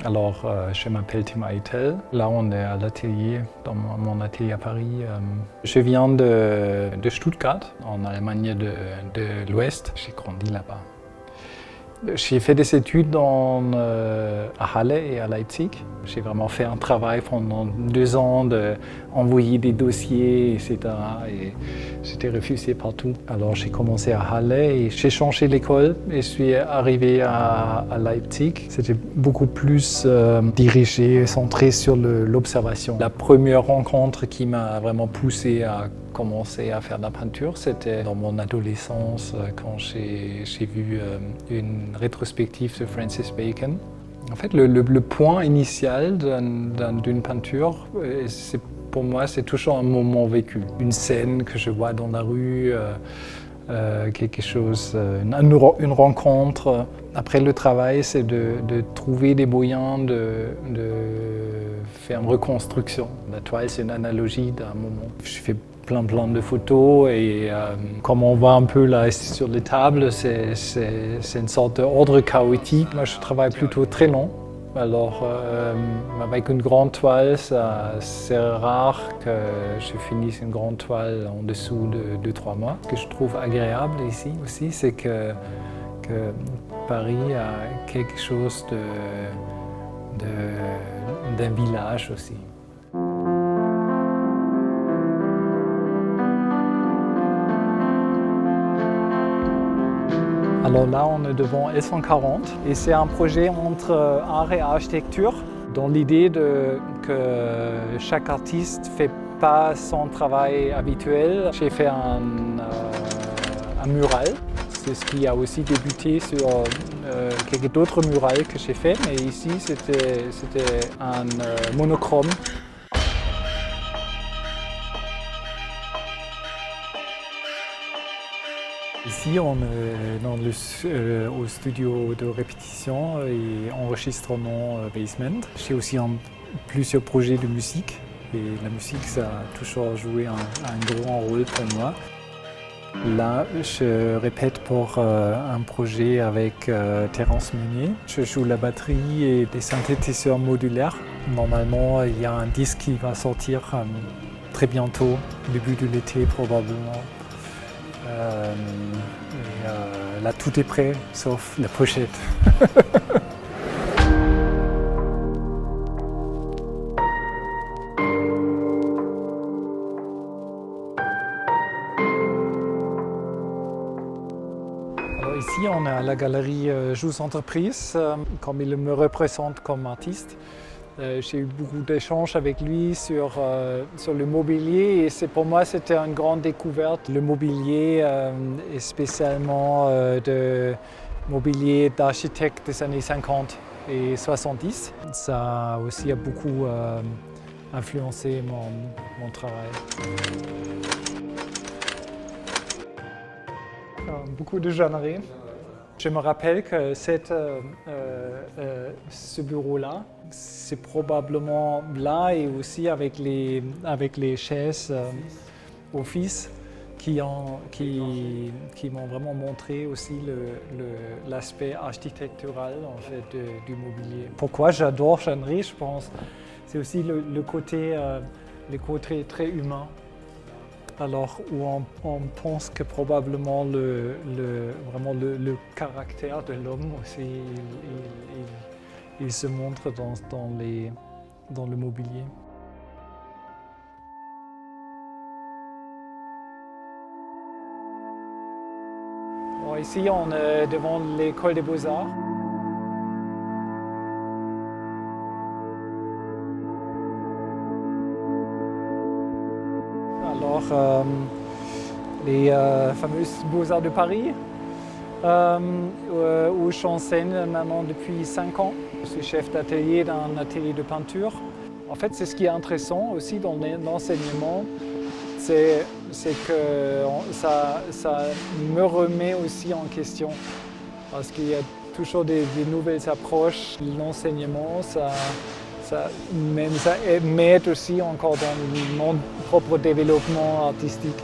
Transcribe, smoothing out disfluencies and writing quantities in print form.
Alors, je m'appelle Tim Eitel. Là, on est à l'atelier, dans mon atelier à Paris. Je viens de Stuttgart, en Allemagne de l'Ouest. J'ai grandi là-bas. J'ai fait des études à Halle et à Leipzig. J'ai vraiment fait un travail pendant 2 ans d'envoyer des dossiers, etc. Et j'étais refusé partout. Alors j'ai commencé à Halle et j'ai changé l'école et je suis arrivé à Leipzig. C'était beaucoup plus dirigé, centré sur l'observation. La première rencontre qui m'a vraiment poussé à commencer à faire de la peinture, c'était dans mon adolescence quand j'ai vu une rétrospective de Francis Bacon. En fait, le point initial d'une peinture, pour moi, c'est toujours un moment vécu. Une scène que je vois dans la rue, quelque chose, une rencontre. Après le travail, c'est de trouver des moyens de faire une reconstruction. La toile, c'est une analogie d'un moment. Je fais plein de photos et comme on voit un peu là sur les tables, c'est une sorte d'ordre chaotique. Moi, je travaille plutôt très long. Alors, avec une grande toile, c'est rare que je finisse une grande toile en dessous de 2-3 mois. Ce que je trouve agréable ici aussi, c'est que Paris a quelque chose d'un village aussi. Alors là, on est devant L140 et c'est un projet entre art et architecture dans l'idée que chaque artiste ne fait pas son travail habituel. J'ai fait un mural, c'est ce qui a aussi débuté sur quelques autres murales que j'ai fait, mais ici c'était un monochrome. Ici, on est au studio de répétition et enregistrement basement. J'ai aussi plusieurs projets de musique et la musique, ça a toujours joué un grand rôle pour moi. Là, je répète pour un projet avec Terence Meunier. Je joue la batterie et des synthétiseurs modulaires. Normalement, il y a un disque qui va sortir très bientôt, début de l'été probablement. Là, tout est prêt, sauf la pochette. Alors ici, on est à la galerie Joues Entreprises, comme il me représente comme artiste. J'ai eu beaucoup d'échanges avec lui sur le mobilier et pour moi c'était une grande découverte. Le mobilier et spécialement de mobilier d'architectes des années 50 et 70. Ça aussi a beaucoup influencé mon travail. Beaucoup de genres. Je me rappelle que ce bureau-là, c'est probablement là et aussi avec les chaises office qui m'ont vraiment montré aussi l'aspect architectural en fait, du mobilier. Pourquoi j'adore genrer, je pense, c'est aussi le côté très humain. Alors où on pense que probablement vraiment le caractère de l'homme aussi, il se montre dans le mobilier. Bon, ici, on est devant l'école des Beaux-Arts. Alors, les fameux Beaux-Arts de Paris, où j'enseigne maintenant depuis 5 ans. Je suis chef d'atelier d'un atelier de peinture. En fait, c'est ce qui est intéressant aussi dans l'enseignement, c'est que ça me remet aussi en question. Parce qu'il y a toujours des nouvelles approches. L'enseignement, ça m'aide aussi encore dans mon propre développement artistique.